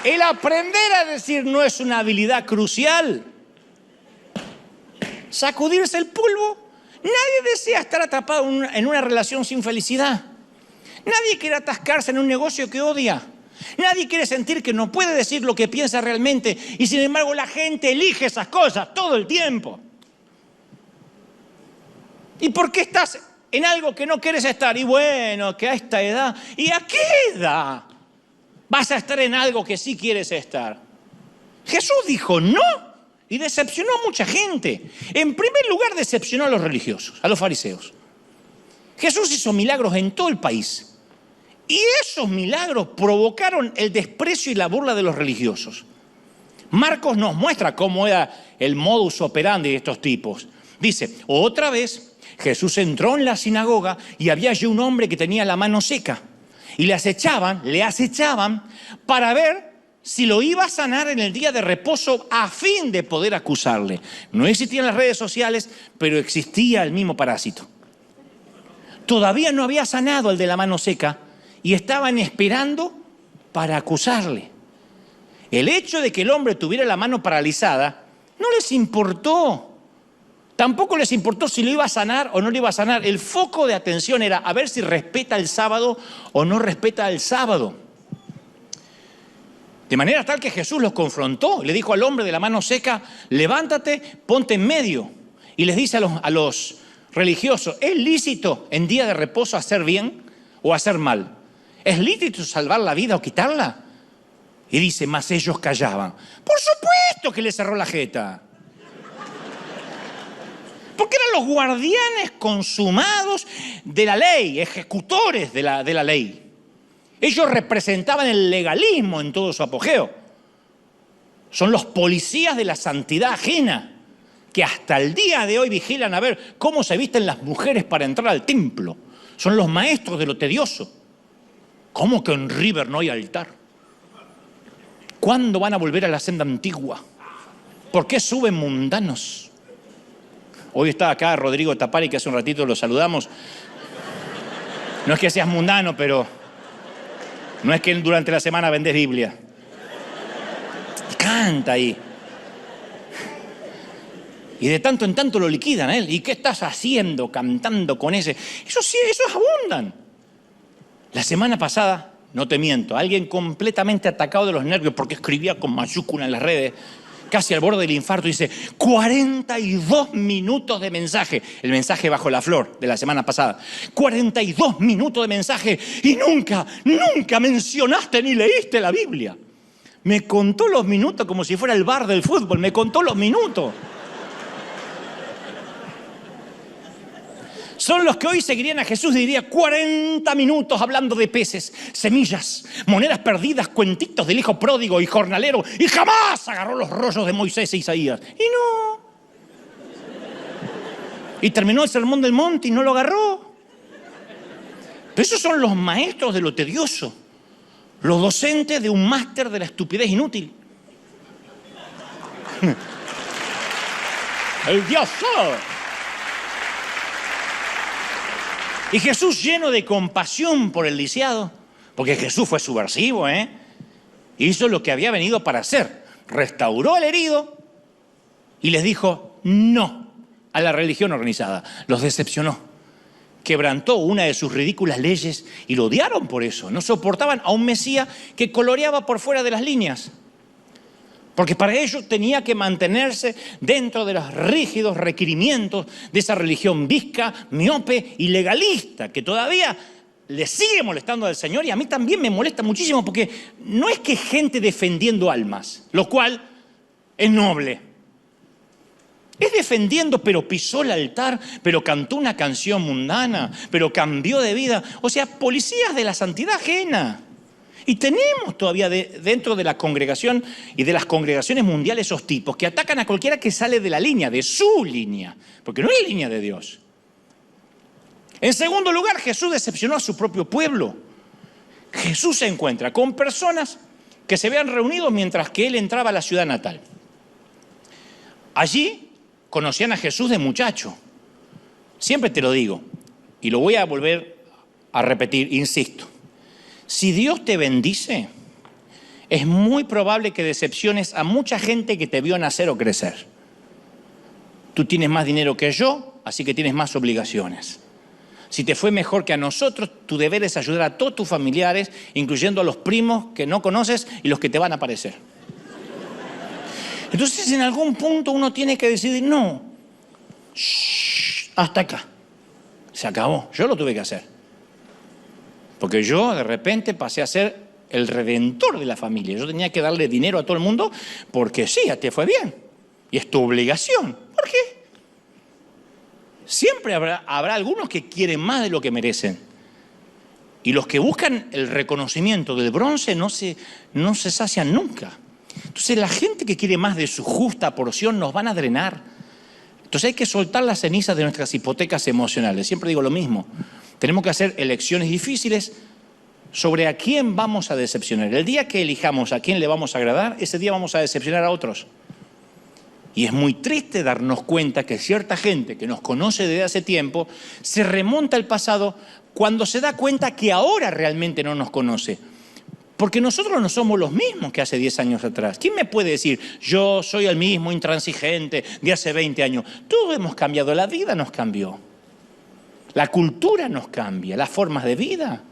El aprender a decir no es una habilidad crucial. Sacudirse el polvo. Nadie desea estar atrapado en una relación sin felicidad. Nadie quiere atascarse en un negocio que odia. Nadie quiere sentir que no puede decir lo que piensa realmente. Y sin embargo la gente elige esas cosas todo el tiempo. ¿Y por qué estás en algo que no quieres estar? Y bueno, que a esta edad. ¿Y a qué edad vas a estar en algo que sí quieres estar? Jesús dijo no y decepcionó a mucha gente. En primer lugar, decepcionó a los religiosos, a los fariseos. Jesús hizo milagros en todo el país. Y esos milagros provocaron el desprecio y la burla de los religiosos. Marcos nos muestra cómo era el modus operandi de estos tipos. Dice, otra vez Jesús entró en la sinagoga y había allí un hombre que tenía la mano seca. Y le acechaban para ver si lo iba a sanar en el día de reposo a fin de poder acusarle. No existían las redes sociales, pero existía el mismo parásito. Todavía no había sanado al de la mano seca y estaban esperando para acusarle. El hecho de que el hombre tuviera la mano paralizada no les importó. Tampoco les importó si lo iba a sanar o no lo iba a sanar. El foco de atención era a ver si respeta el sábado o no respeta el sábado. De manera tal que Jesús los confrontó. Le dijo al hombre de la mano seca, levántate, ponte en medio. Y les dice a los religiosos, ¿es lícito en día de reposo hacer bien o hacer mal? ¿Es lícito salvar la vida o quitarla? Y dice, mas ellos callaban. Por supuesto que le cerró la jeta. Porque eran los guardianes consumados de la ley, ejecutores de la ley. Ellos representaban el legalismo en todo su apogeo. Son los policías de la santidad ajena, que hasta el día de hoy vigilan a ver cómo se visten las mujeres para entrar al templo. Son los maestros de lo tedioso. ¿Cómo que en River no hay altar? ¿Cuándo van a volver a la senda antigua? ¿Por qué suben mundanos? Hoy está acá Rodrigo Tapari, que hace un ratito lo saludamos. No es que seas mundano, pero no es que durante la semana vendés Biblia. Canta ahí. Y de tanto en tanto lo liquidan a él. ¿Y qué estás haciendo cantando con ese? Esos abundan. La semana pasada, no te miento, alguien completamente atacado de los nervios porque escribía con mayúscula en las redes, casi al borde del infarto, dice 42 minutos de mensaje. El mensaje bajo la flor de la semana pasada. 42 minutos de mensaje y nunca mencionaste ni leíste la Biblia. Me contó los minutos como si fuera el bar del fútbol. Me contó los minutos. Son los que hoy seguirían a Jesús y diría 40 minutos hablando de peces, semillas, monedas perdidas, cuentitos del hijo pródigo y jornalero, y jamás agarró los rollos de Moisés e Isaías. Y no. Y terminó el sermón del monte y no lo agarró. Pero esos son los maestros de lo tedioso, los docentes de un máster de la estupidez inútil. El Dios. Y Jesús, lleno de compasión por el lisiado, porque Jesús fue subversivo, hizo lo que había venido para hacer. Restauró al herido y les dijo no a la religión organizada. Los decepcionó. Quebrantó una de sus rídiculas leyes y lo odiaron por eso. No soportaban a un Mesías que coloreaba por fuera de las líneas. Porque para ello tenía que mantenerse dentro de los rígidos requerimientos de esa religión visca, miope y legalista, que todavía le sigue molestando al Señor y a mí también me molesta muchísimo porque no es que gente defendiendo almas, lo cual es noble. Es defendiendo, pero pisó el altar, pero cantó una canción mundana, pero cambió de vida. O sea, policías de la santidad ajena. Y tenemos todavía dentro de la congregación y de las congregaciones mundiales esos tipos que atacan a cualquiera que sale de la línea, de su línea, porque no es línea de Dios. En segundo lugar, Jesús decepcionó a su propio pueblo. Jesús se encuentra con personas que se habían reunido mientras que él entraba a la ciudad natal. Allí conocían a Jesús de muchacho. Siempre te lo digo, y lo voy a volver a repetir, insisto. Si Dios te bendice, es muy probable que decepciones a mucha gente que te vio nacer o crecer. Tú tienes más dinero que yo, así que tienes más obligaciones. Si te fue mejor que a nosotros, tu deber es ayudar a todos tus familiares, incluyendo a los primos que no conoces y los que te van a aparecer. Entonces, en algún punto uno tiene que decidir, no, hasta acá. Se acabó. Yo lo tuve que hacer. Porque yo, de repente, pasé a ser el redentor de la familia. Yo tenía que darle dinero a todo el mundo porque sí, a ti fue bien. Y es tu obligación. ¿Por qué? Siempre habrá algunos que quieren más de lo que merecen. Y los que buscan el reconocimiento del bronce no se sacian nunca. Entonces la gente que quiere más de su justa porción nos van a drenar. Entonces hay que soltar las cenizas de nuestras hipotecas emocionales. Siempre digo lo mismo. Tenemos que hacer elecciones difíciles sobre a quién vamos a decepcionar. El día que elijamos a quién le vamos a agradar, ese día vamos a decepcionar a otros. Y es muy triste darnos cuenta que cierta gente que nos conoce desde hace tiempo se remonta al pasado cuando se da cuenta que ahora realmente no nos conoce. Porque nosotros no somos los mismos que hace 10 años atrás. ¿Quién me puede decir, yo soy el mismo intransigente de hace 20 años? Todos hemos cambiado, la vida nos cambió. La cultura nos cambia, las formas de vida.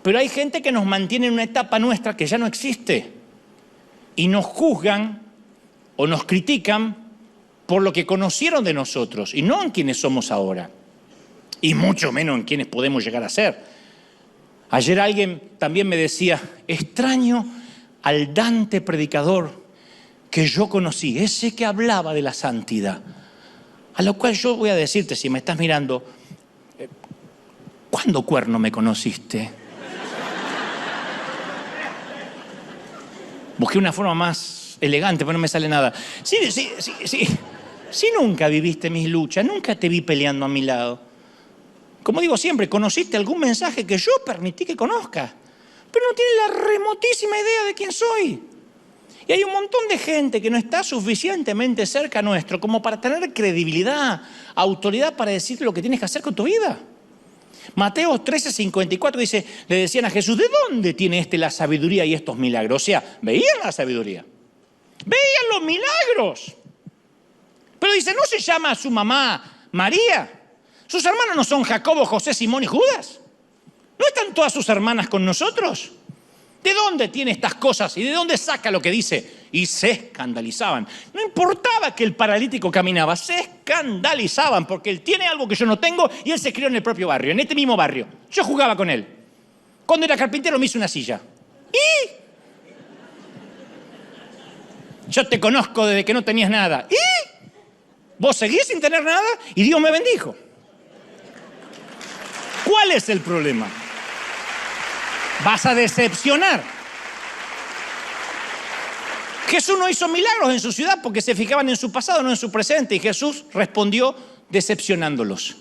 Pero hay gente que nos mantiene en una etapa nuestra que ya no existe. Y nos juzgan o nos critican por lo que conocieron de nosotros y no en quienes somos ahora. Y mucho menos en quienes podemos llegar a ser. Ayer alguien también me decía, extraño al Dante predicador que yo conocí, ese que hablaba de la santidad. A lo cual yo voy a decirte, si me estás mirando, ¿cuándo cuerno me conociste? Busqué una forma más elegante, pero no me sale nada. Sí. Si nunca viviste mis luchas, nunca te vi peleando a mi lado. Como digo siempre, conociste algún mensaje que yo permití que conozcas, pero no tienes la remotísima idea de quién soy. Y hay un montón de gente que no está suficientemente cerca nuestro como para tener credibilidad, autoridad para decirte lo que tienes que hacer con tu vida. Mateo 13:54 dice, le decían a Jesús, ¿de dónde tiene la sabiduría y estos milagros? O sea, veían la sabiduría, veían los milagros. Pero dice, ¿no se llama a su mamá María? ¿Sus hermanos no son Jacobo, José, Simón y Judas? ¿No están todas sus hermanas con nosotros? ¿De dónde tiene estas cosas y de dónde saca lo que dice? Y se escandalizaban. No importaba que el paralítico caminaba, se escandalizaban porque él tiene algo que yo no tengo y él se crió en el propio barrio, en este mismo barrio. Yo jugaba con él. Cuando era carpintero me hizo una silla. ¿Y? Yo te conozco desde que no tenías nada. ¿Y? ¿Vos seguís sin tener nada? Y Dios me bendijo. ¿Cuál es el problema? Vas a decepcionar. Jesús no hizo milagros en su ciudad porque se fijaban en su pasado, no en su presente. Y Jesús respondió decepcionándolos.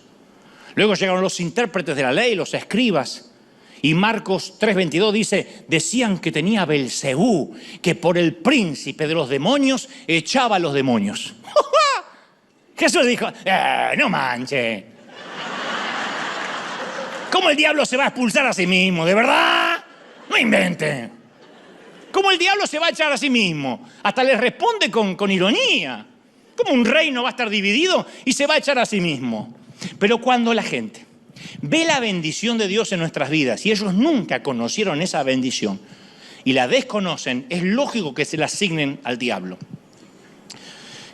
Luego llegaron los intérpretes de la ley, los escribas. Y Marcos 3:22 dice, decían que tenía Belcebú, que por el príncipe de los demonios echaba a los demonios. Jesús dijo, no manche. ¿Cómo el diablo se va a expulsar a sí mismo? ¿De verdad? No inventen. ¿Cómo el diablo se va a echar a sí mismo? Hasta les responde con ironía. ¿Cómo un reino va a estar dividido y se va a echar a sí mismo? Pero cuando la gente ve la bendición de Dios en nuestras vidas y ellos nunca conocieron esa bendición y la desconocen, es lógico que se la asignen al diablo.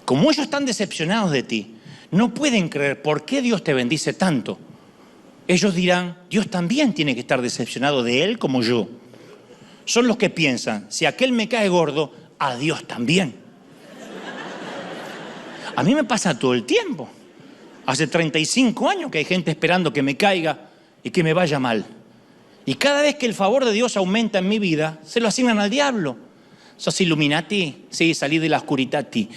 Como ellos están decepcionados de ti, no pueden creer por qué Dios te bendice tanto. Ellos dirán, Dios también tiene que estar decepcionado de él como yo. Son los que piensan, si aquel me cae gordo, a Dios también. A mí me pasa todo el tiempo. Hace 35 años que hay gente esperando que me caiga y que me vaya mal. Y cada vez que el favor de Dios aumenta en mi vida, se lo asignan al diablo. ¿Sos Illuminati? Sí, salí de la oscuritati.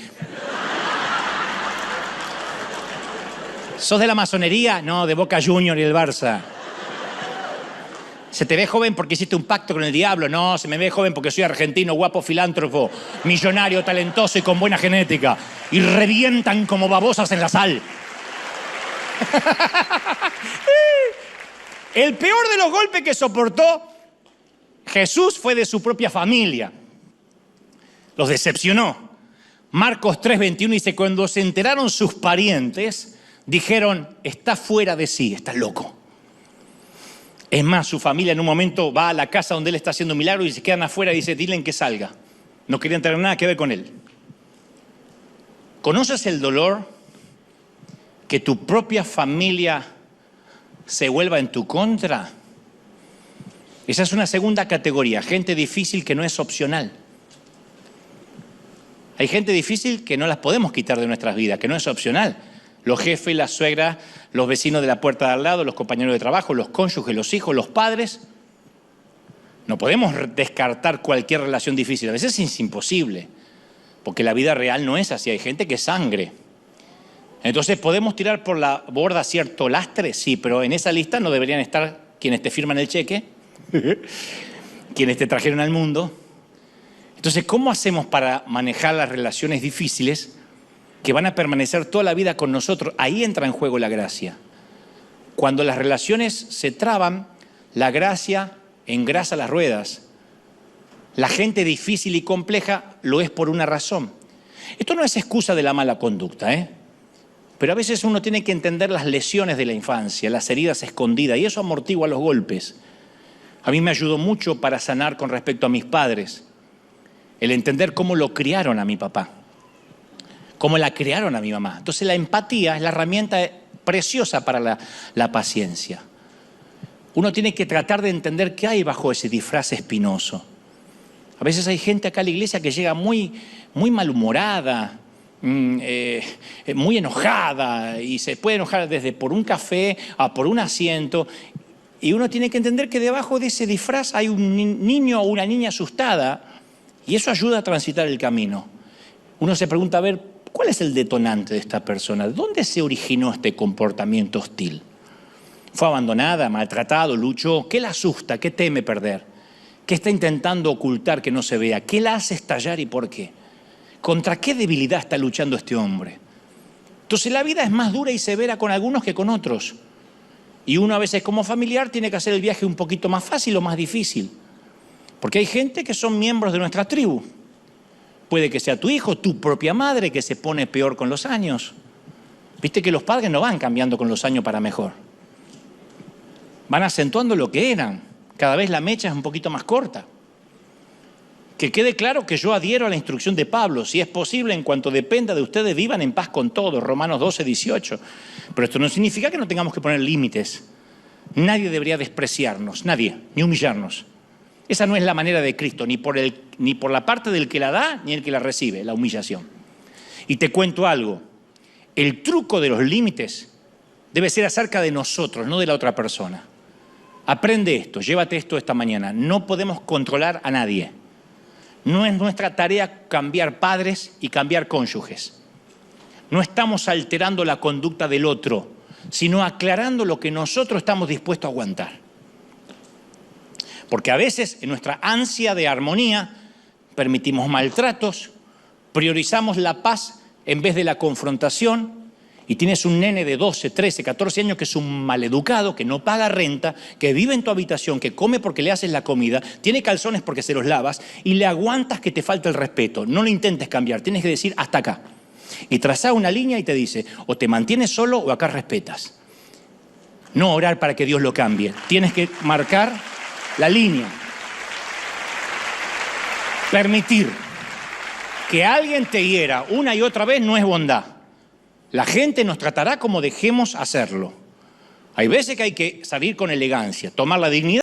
¿Sos de la masonería? No, de Boca Junior y el Barça. ¿Se te ve joven porque hiciste un pacto con el diablo? No, se me ve joven porque soy argentino, guapo, filántropo, millonario, talentoso y con buena genética. Y revientan como babosas en la sal. El peor de los golpes que soportó Jesús fue de su propia familia. Los decepcionó. Marcos 3:21 dice, cuando se enteraron sus parientes, dijeron, está fuera de sí, está loco. Es más, su familia en un momento va a la casa donde él está haciendo milagros y se quedan afuera y dice, dile que salga. No querían tener nada que ver con él. ¿Conoces el dolor que tu propia familia se vuelva en tu contra? Esa es una segunda categoría, gente difícil que no es opcional. Hay gente difícil que no las podemos quitar de nuestras vidas, que no es opcional. Los jefes, las suegras, los vecinos de la puerta de al lado, los compañeros de trabajo, los cónyuges, los hijos, los padres. No podemos descartar cualquier relación difícil. A veces es imposible, porque la vida real no es así. Hay gente que es sangre. Entonces, ¿podemos tirar por la borda cierto lastre? Sí, pero en esa lista no deberían estar quienes te firman el cheque, quienes te trajeron al mundo. Entonces, ¿cómo hacemos para manejar las relaciones difíciles que van a permanecer toda la vida con nosotros? Ahí entra en juego la gracia. Cuando las relaciones se traban, la gracia engrasa las ruedas. La gente difícil y compleja lo es por una razón. Esto no es excusa de la mala conducta, pero a veces uno tiene que entender las lesiones de la infancia, las heridas escondidas, y eso amortigua los golpes. A mí me ayudó mucho para sanar con respecto a mis padres. El entender cómo lo criaron a mi papá, cómo la criaron a mi mamá. Entonces la empatía es la herramienta preciosa para la paciencia. Uno tiene que tratar de entender qué hay bajo ese disfraz espinoso. A veces hay gente acá a la iglesia que llega muy malhumorada, muy enojada, y se puede enojar desde por un café a por un asiento. Y uno tiene que entender que debajo de ese disfraz hay un niño o una niña asustada, y eso ayuda a transitar el camino. Uno se pregunta, a ver, ¿cuál es el detonante de esta persona? ¿Dónde se originó este comportamiento hostil? ¿Fue abandonada, maltratado, luchó? ¿Qué la asusta? ¿Qué teme perder? ¿Qué está intentando ocultar que no se vea? ¿Qué la hace estallar y por qué? ¿Contra qué debilidad está luchando este hombre? Entonces la vida es más dura y severa con algunos que con otros. Y uno a veces como familiar tiene que hacer el viaje un poquito más fácil o más difícil. Porque hay gente que son miembros de nuestra tribu. Puede que sea tu hijo, tu propia madre, que se pone peor con los años. Viste que los padres no van cambiando con los años para mejor. Van acentuando lo que eran. Cada vez la mecha es un poquito más corta. Que quede claro que yo adhiero a la instrucción de Pablo. Si es posible, en cuanto dependa de ustedes, vivan en paz con todos. Romanos 12:18. Pero esto no significa que no tengamos que poner límites. Nadie debería despreciarnos, nadie, ni humillarnos. Esa no es la manera de Cristo, ni por la parte del que la da, ni el que la recibe, la humillación. Y te cuento algo, el truco de los límites debe ser acerca de nosotros, no de la otra persona. Aprende esto, llévate esto esta mañana. No podemos controlar a nadie. No es nuestra tarea cambiar padres y cambiar cónyuges. No estamos alterando la conducta del otro, sino aclarando lo que nosotros estamos dispuestos a aguantar. Porque a veces en nuestra ansia de armonía permitimos maltratos, priorizamos la paz en vez de la confrontación, y tienes un nene de 12, 13, 14 años que es un maleducado, que no paga renta, que vive en tu habitación, que come porque le haces la comida, tiene calzones porque se los lavas y le aguantas que te falta el respeto. No lo intentes cambiar, tienes que decir hasta acá. Y traza una línea y te dice, o te mantienes solo o acá respetas. No orar para que Dios lo cambie. Tienes que marcar la línea. Permitir que alguien te hiera una y otra vez no es bondad. La gente nos tratará como dejemos hacerlo. Hay veces que hay que salir con elegancia, tomar la dignidad.